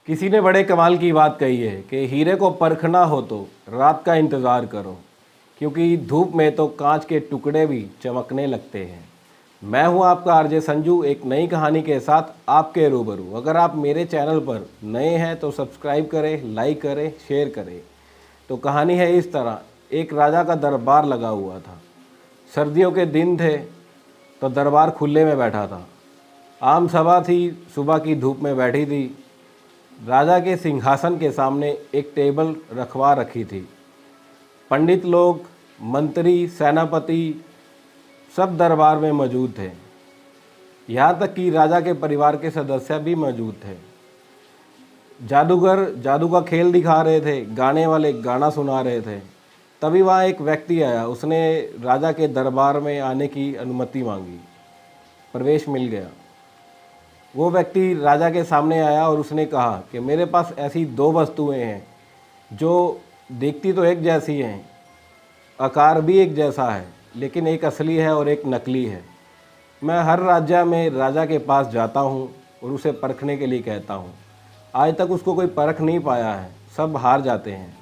किसी ने बड़े कमाल की बात कही है कि हीरे को परखना हो तो रात का इंतज़ार करो, क्योंकि धूप में तो कांच के टुकड़े भी चमकने लगते हैं। मैं हूं आपका आरजे संजू, एक नई कहानी के साथ आपके रूबरू। अगर आप मेरे चैनल पर नए हैं तो सब्सक्राइब करें, लाइक करें, शेयर करें। तो कहानी है इस तरह। एक राजा का दरबार लगा हुआ था। सर्दियों के दिन थे तो दरबार खुले में बैठा था। आम सभा थी, सुबह की धूप में बैठी थी। राजा के सिंहासन के सामने एक टेबल रखवा रखी थी। पंडित लोग, मंत्री, सेनापति सब दरबार में मौजूद थे। यहाँ तक कि राजा के परिवार के सदस्य भी मौजूद थे। जादूगर जादू का खेल दिखा रहे थे, गाने वाले गाना सुना रहे थे। तभी वहाँ एक व्यक्ति आया। उसने राजा के दरबार में आने की अनुमति मांगी। प्रवेश मिल गया। वो व्यक्ति राजा के सामने आया और उसने कहा कि मेरे पास ऐसी दो वस्तुएं हैं जो दिखती तो एक जैसी हैं, आकार भी एक जैसा है, लेकिन एक असली है और एक नकली है। मैं हर राज्य में राजा के पास जाता हूँ और उसे परखने के लिए कहता हूँ। आज तक उसको कोई परख नहीं पाया है, सब हार जाते हैं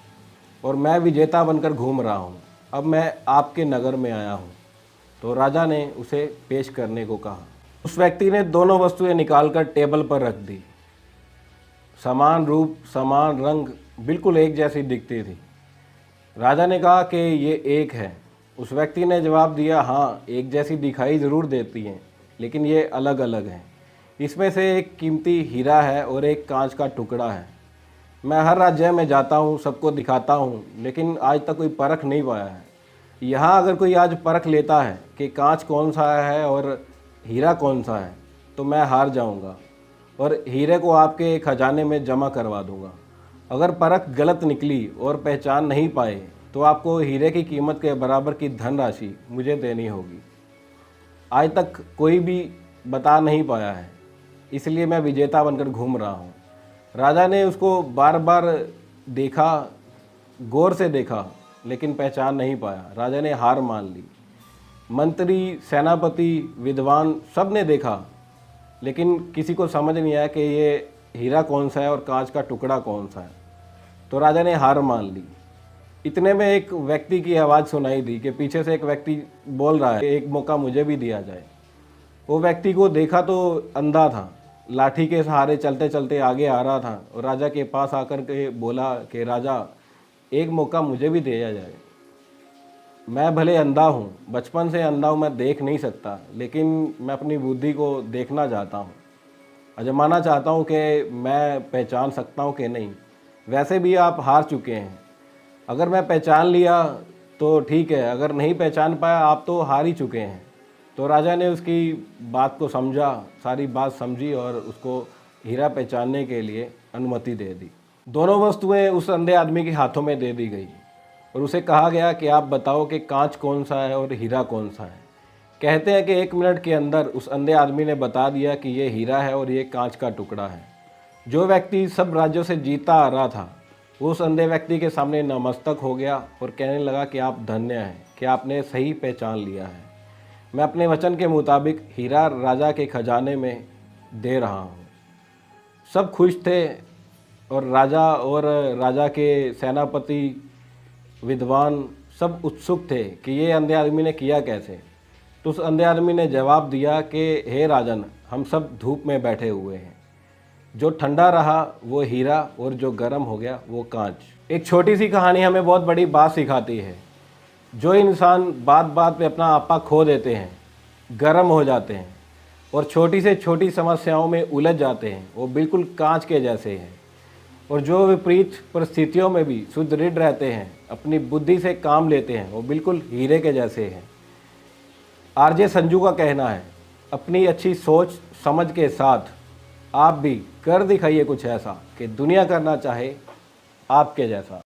और मैं विजेता बनकर घूम रहा हूँ। अब मैं आपके नगर में आया हूँ। तो राजा ने उसे पेश करने को कहा। उस व्यक्ति ने दोनों वस्तुएं निकालकर टेबल पर रख दी। समान रूप, समान रंग, बिल्कुल एक जैसी दिखती थी। राजा ने कहा कि ये एक है। उस व्यक्ति ने जवाब दिया, हाँ, एक जैसी दिखाई ज़रूर देती हैं, लेकिन ये अलग अलग हैं। इसमें से एक कीमती हीरा है और एक कांच का टुकड़ा है। मैं हर राज्य में जाता हूँ, सबको दिखाता हूँ, लेकिन आज तक कोई परख नहीं पाया है। यहाँ अगर कोई आज परख लेता है कि कांच कौन सा है और हीरा कौन सा है, तो मैं हार जाऊंगा और हीरे को आपके खजाने में जमा करवा दूंगा। अगर परख गलत निकली और पहचान नहीं पाए तो आपको हीरे की कीमत के बराबर की धनराशि मुझे देनी होगी। आज तक कोई भी बता नहीं पाया है, इसलिए मैं विजेता बनकर घूम रहा हूँ। राजा ने उसको बार बार देखा, गौर से देखा, लेकिन पहचान नहीं पाया। राजा ने हार मान ली। मंत्री, सेनापति, विद्वान सब ने देखा, लेकिन किसी को समझ नहीं आया कि ये हीरा कौन सा है और कांच का टुकड़ा कौन सा है। तो राजा ने हार मान ली। इतने में एक व्यक्ति की आवाज़ सुनाई दी कि पीछे से एक व्यक्ति बोल रहा है, एक मौका मुझे भी दिया जाए। वो व्यक्ति को देखा तो अंधा था, लाठी के सहारे चलते चलते आगे आ रहा था और राजा के पास आकर के बोला कि राजा, एक मौका मुझे भी दिया जाए। मैं भले अंधा हूँ, बचपन से अंधा हूँ, मैं देख नहीं सकता, लेकिन मैं अपनी बुद्धि को देखना चाहता हूँ, आजमाना चाहता हूँ कि मैं पहचान सकता हूँ कि नहीं। वैसे भी आप हार चुके हैं। अगर मैं पहचान लिया तो ठीक है, अगर नहीं पहचान पाया आप तो हार ही चुके हैं। तो राजा ने उसकी बात को समझा, सारी बात समझी और उसको हीरा पहचानने के लिए अनुमति दे दी। दोनों वस्तुएं उस अंधे आदमी के हाथों में दे दी गई और उसे कहा गया कि आप बताओ कि कांच कौन सा है और हीरा कौन सा है। कहते हैं कि 1 मिनट के अंदर उस अंधे आदमी ने बता दिया कि ये हीरा है और ये कांच का टुकड़ा है। जो व्यक्ति सब राज्यों से जीता आ रहा था, वो उस अंधे व्यक्ति के सामने नतमस्तक हो गया और कहने लगा कि आप धन्य हैं कि आपने सही पहचान लिया है। मैं अपने वचन के मुताबिक हीरा राजा के खजाने में दे रहा हूँ। सब खुश थे और राजा के सेनापति, विद्वान सब उत्सुक थे कि ये अंधे आदमी ने किया कैसे। तो उस अंधे आदमी ने जवाब दिया कि हे राजन, हम सब धूप में बैठे हुए हैं। जो ठंडा रहा वो हीरा और जो गर्म हो गया वो कांच। एक छोटी सी कहानी हमें बहुत बड़ी बात सिखाती है। जो इंसान बात बात पे अपना आपा खो देते हैं, गर्म हो जाते हैं और छोटी से छोटी समस्याओं में उलझ जाते हैं, वो बिल्कुल कांच के जैसे हैं। और जो विपरीत परिस्थितियों में भी सुदृढ़ रहते हैं, अपनी बुद्धि से काम लेते हैं, वो बिल्कुल हीरे के जैसे हैं। आरजे संजू का कहना है, अपनी अच्छी सोच समझ के साथ आप भी कर दिखाइए कुछ ऐसा कि दुनिया करना चाहे आपके जैसा।